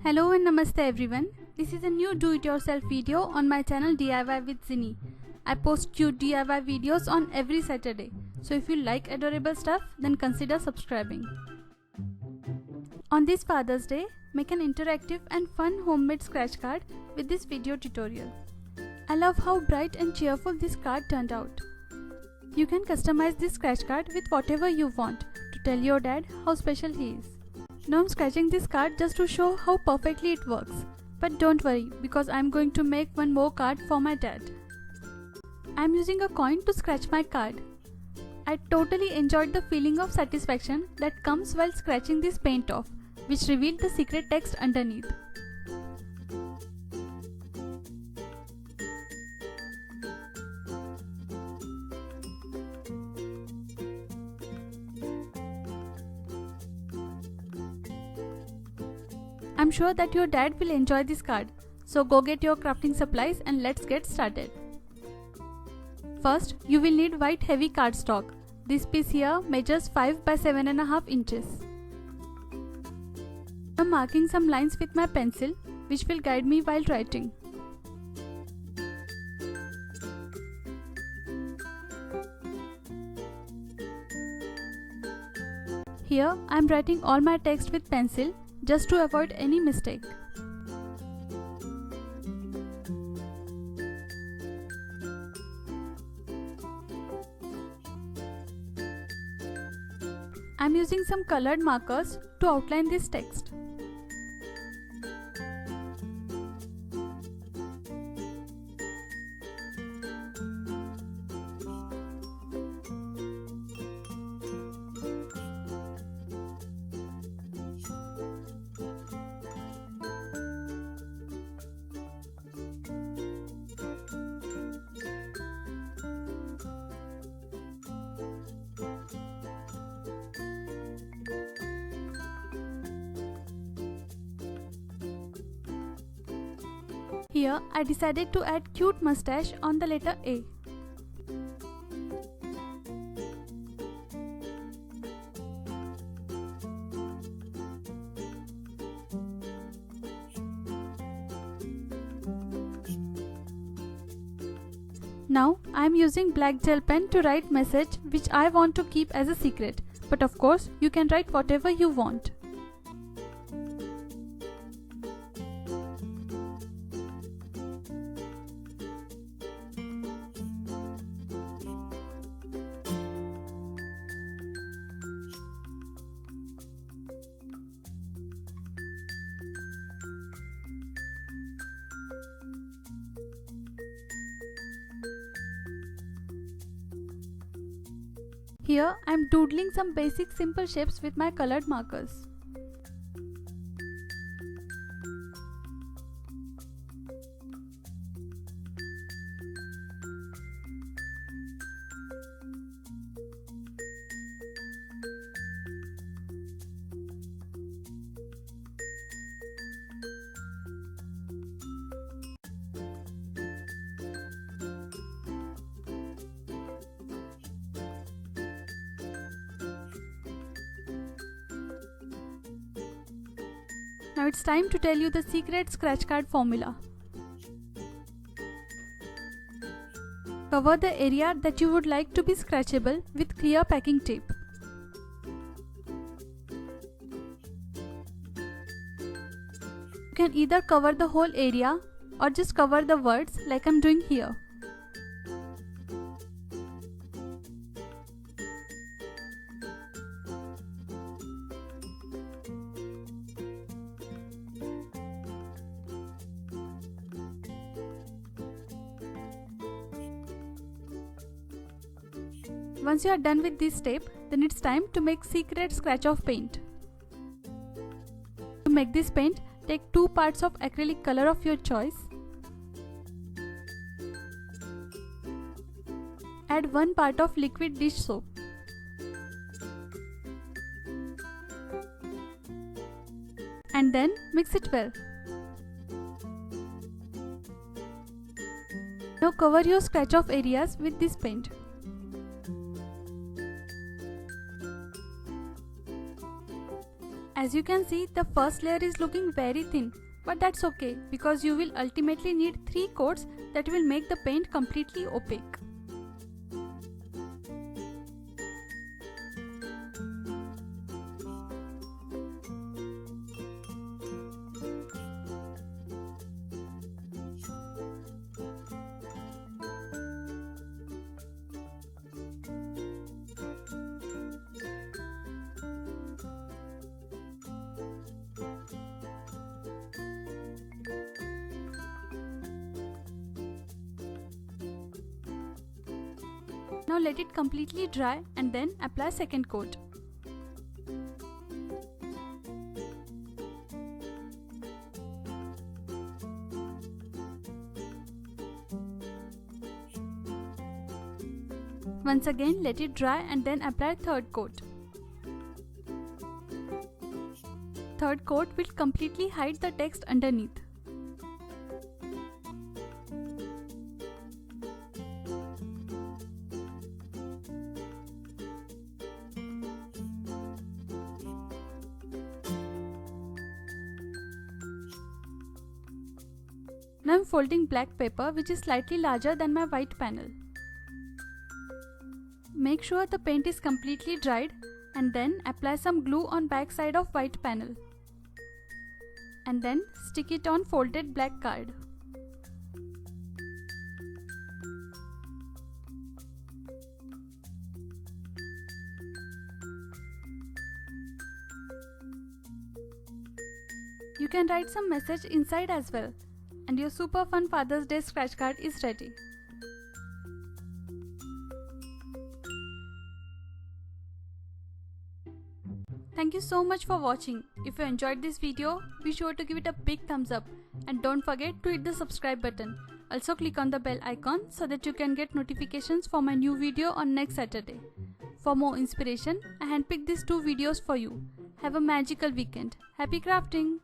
Hello and namaste everyone. This is a new do-it-yourself video on my channel DIY with Zini. I post cute DIY videos on every Saturday. So if you like adorable stuff, then consider subscribing. On this Father's Day, make an interactive and fun homemade scratch card with this video tutorial. I love how bright and cheerful this card turned out. You can customize this scratch card with whatever you want to tell your dad how special he is. Now I'm scratching this card just to show how perfectly it works. But don't worry, because I'm going to make one more card for my dad. I'm using a coin to scratch my card. I totally enjoyed the feeling of satisfaction that comes while scratching this paint off, which revealed the secret text underneath. I'm sure that your dad will enjoy this card, so go get your crafting supplies and let's get started. First, you will need white heavy cardstock. This piece here measures 5 by 7.5 inches. I'm marking some lines with my pencil, which will guide me while writing. Here, I'm writing all my text with pencil, just to avoid any mistake. I'm using some colored markers to outline this text. Here, I decided to add cute mustache on the letter A. Now, I am using black gel pen to write message which I want to keep as a secret. But of course, you can write whatever you want. Here, I am doodling some basic simple shapes with my colored markers. Now it's time to tell you the secret scratch card formula. Cover the area that you would like to be scratchable with clear packing tape. You can either cover the whole area or just cover the words like I'm doing here. Once you are done with this step, then it's time to make secret scratch off paint. To make this paint, take 2 parts of acrylic color of your choice. Add 1 part of liquid dish soap. And then mix it well. Now cover your scratch off areas with this paint. As you can see, the first layer is looking very thin, but that's okay because you will ultimately need 3 coats that will make the paint completely opaque. Now let it completely dry and then apply second coat. Once again let it dry and then apply third coat. Third coat will completely hide the text underneath. Now I am folding black paper which is slightly larger than my white panel. Make sure the paint is completely dried and then apply some glue on back side of white panel. And then stick it on folded black card. You can write some message inside as well. And your super fun Father's Day scratch card is ready. Thank you so much for watching. If you enjoyed this video, be sure to give it a big thumbs up and don't forget to hit the subscribe button. Also click on the bell icon so that you can get notifications for my new video on next Saturday. For more inspiration, I handpicked these 2 videos for you. Have a magical weekend. Happy crafting!